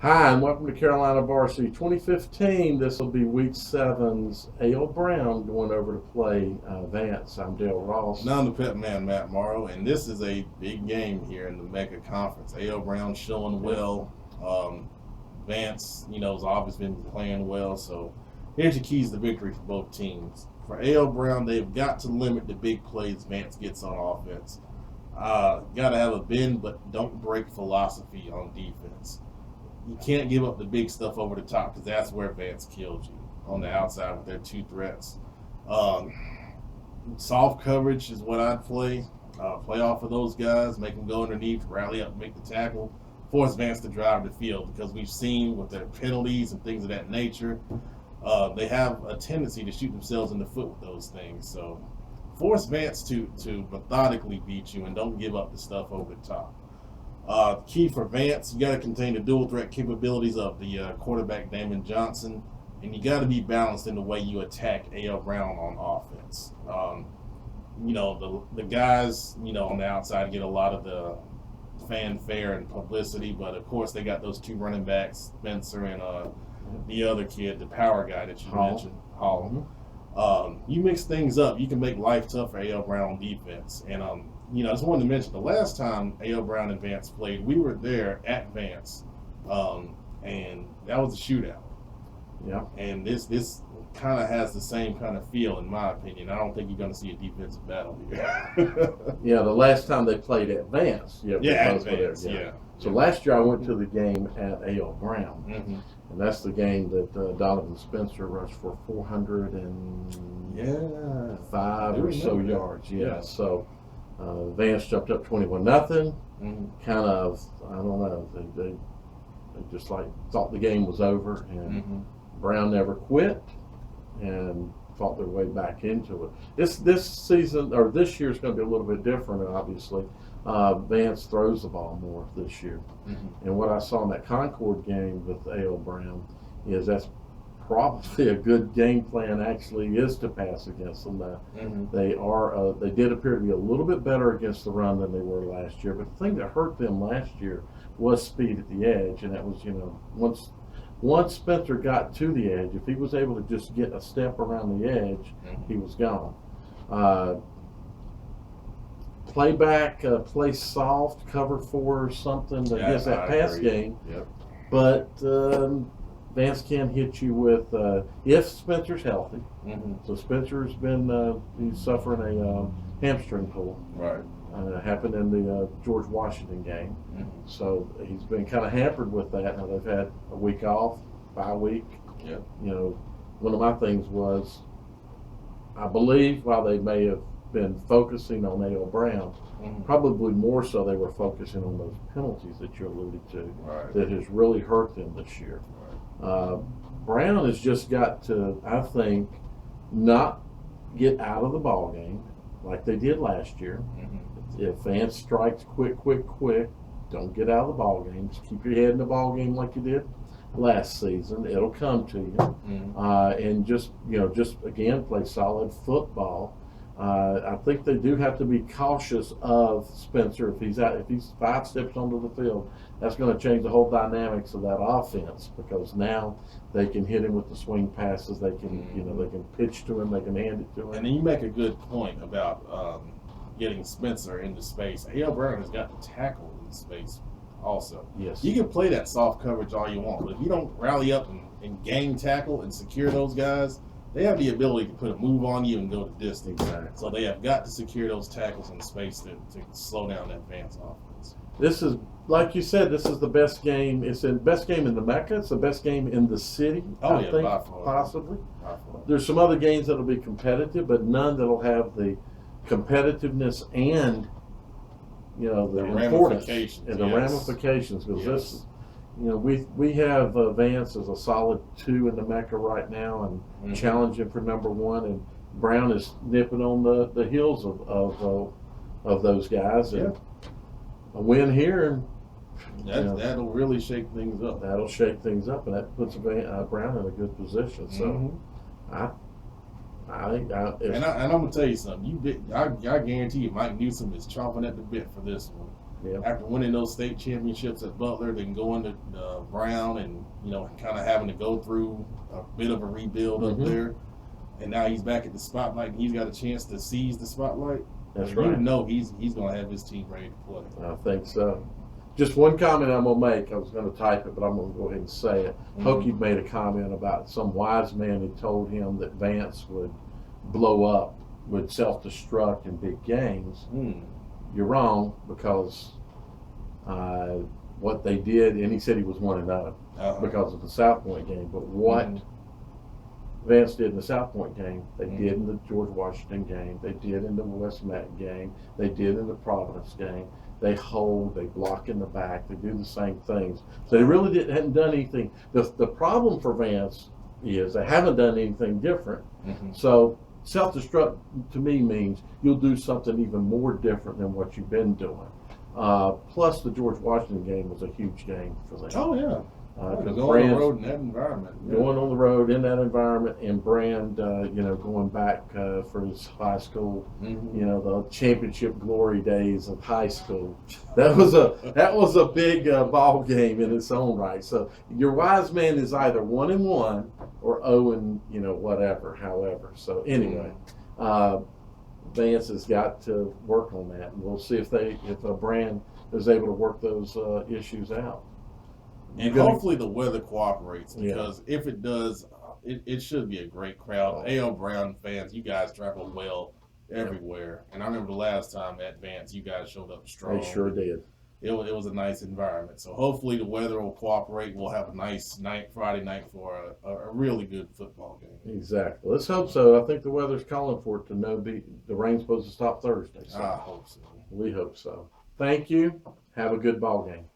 Hi, and welcome to Carolina Varsity 2015. This will be Week 7's A.L. Brown going over to play Vance. I'm Dale Ross. Now I'm the pet man, Matt Morrow, and this is a big game here in the Mecca Conference. A.L. Brown showing well. Vance, has obviously been playing well. So here's the keys to victory for both teams. For A.L. Brown, they've got to limit the big plays Vance gets on offense. Got to have a bend, but don't break philosophy on defense. You can't give up the big stuff over the top because that's where Vance killed you on the outside with their two threats. Soft coverage is what I'd play. Play off of those guys, make them go underneath, rally up, make the tackle, force Vance to drive the field because we've seen with their penalties and things of that nature, they have a tendency to shoot themselves in the foot with those things. So force Vance to methodically beat you and don't give up the stuff over the top. Key for Vance, you got to contain the dual threat capabilities of the quarterback Damon Johnson, and you got to be balanced in the way you attack A.L. Brown on offense. The guys, on the outside get a lot of the fanfare and publicity, but of course they got those two running backs, Spencer and the other kid, the power guy that you mentioned, Hall. You mix things up, you can make life tough for A.L. Brown on defense. And I just wanted to mention the last time A.L. Brown and Vance played, we were there at Vance, and that was a shootout. Yeah. And this kind of has the same kind of feel, in my opinion. I don't think you're going to see a defensive battle here. Yeah, the last time they played at Vance. At Vance, yeah. So last year I went to the game at A.L. Brown, and that's the game that Donovan Spencer rushed for 405 or so yards. Yeah. So Vance jumped up 21-0. Kind of, I don't know, they just like thought the game was over, and Brown never quit and fought their way back into it. This season, or this year, is going to be a little bit different, obviously. Vance throws the ball more this year. And what I saw in that Concord game with A.L. Brown is that's probably a good game plan actually is to pass against them. They did appear to be a little bit better against the run than they were last year, but the thing that hurt them last year was speed at the edge, and that was, once Spencer got to the edge, if he was able to just get a step around the edge, he was gone. Play back, play soft, cover four or something against that pass game. Yep. But Vance can hit you with if Spencer's healthy. So Spencer's been he's suffering a hamstring pull. Right. Happened in the George Washington game. So he's been kind of hampered with that. Now they've had a week off, bye week. Yep. One of my things was, I believe while they may have been focusing on A.L. Brown, probably more so they were focusing on those penalties that you alluded to, that has really hurt them this year. Brown has just got to, I think, not get out of the ball game like they did last year. If Vance strikes quick, don't get out of the ball game. Just keep your head in the ball game like you did last season. It'll come to you. And just again, play solid football. I think they do have to be cautious of Spencer. If he's 5 steps onto the field, that's going to change the whole dynamics of that offense, because now they can hit him with the swing passes. They can, they can pitch to him. They can hand it to him. And then you make a good point about getting Spencer into space. A.L. Brown has got to tackle in space also. Yes. You can play that soft coverage all you want, but if you don't rally up and gain tackle and secure those guys, they have the ability to put a move on you and go the distance. So they have got to secure those tackles in space to slow down that Vance offense. This is, like you said, this is the best game. It's the best game in the Mecca. It's the best game in the city, I think, by far. possibly. By far. There's some other games that'll be competitive, but none that'll have the competitiveness and, the importance and the ramifications. Because this is, we have Vance as a solid 2 in the Mecca right now and challenging for number 1, and Brown is nipping on the heels of those guys. And a win here, and that'll really shake things up. That'll shake things up, and that puts Brown in a good position. So I think, and I'm gonna tell you something. I guarantee you, Mike Newsom is chomping at the bit for this one. Yeah. After winning those state championships at Butler, then going to Brown, and kind of having to go through a bit of a rebuild up Mhm. there, and now he's back at the spotlight, and he's got a chance to seize the spotlight. That's You right. know he's going to have his team ready to play. I think so. Just one comment I'm gonna make. I was gonna type it, but I'm gonna go ahead and say it. Hokie made a comment about some wise man had told him that Vance would blow up, would self-destruct in big games. You're wrong, because what they did, and he said he was 1-0 because of the South Point game. But what Vance did in the South Point game, they did in the George Washington game, they did in the West Met game, they did in the Providence game. They hold, they block in the back, they do the same things. So they really hadn't done anything. The problem for Vance is they haven't done anything different. So self-destruct to me means you'll do something even more different than what you've been doing. Plus, the George Washington game was a huge game for them. Oh yeah. Because Going on the road in that environment. Going on the road in that environment, and Brand, going back for his high school, the championship glory days of high school. That was a big ball game in its own right. So your wise man is either 1-1 or 0 whatever. However, so anyway, Vance has got to work on that, and we'll see if Brand is able to work those issues out. And hopefully the weather cooperates, because if it does, it should be a great crowd. A.L. Brown fans, you guys travel well everywhere. And I remember the last time at Vance, you guys showed up strong. They sure did. It was a nice environment. So hopefully the weather will cooperate. We'll have a nice Friday night for a really good football game. Exactly. Let's hope so. I think the weather's calling for it the rain's supposed to stop Thursday. So I hope so. We hope so. Thank you. Have a good ball game.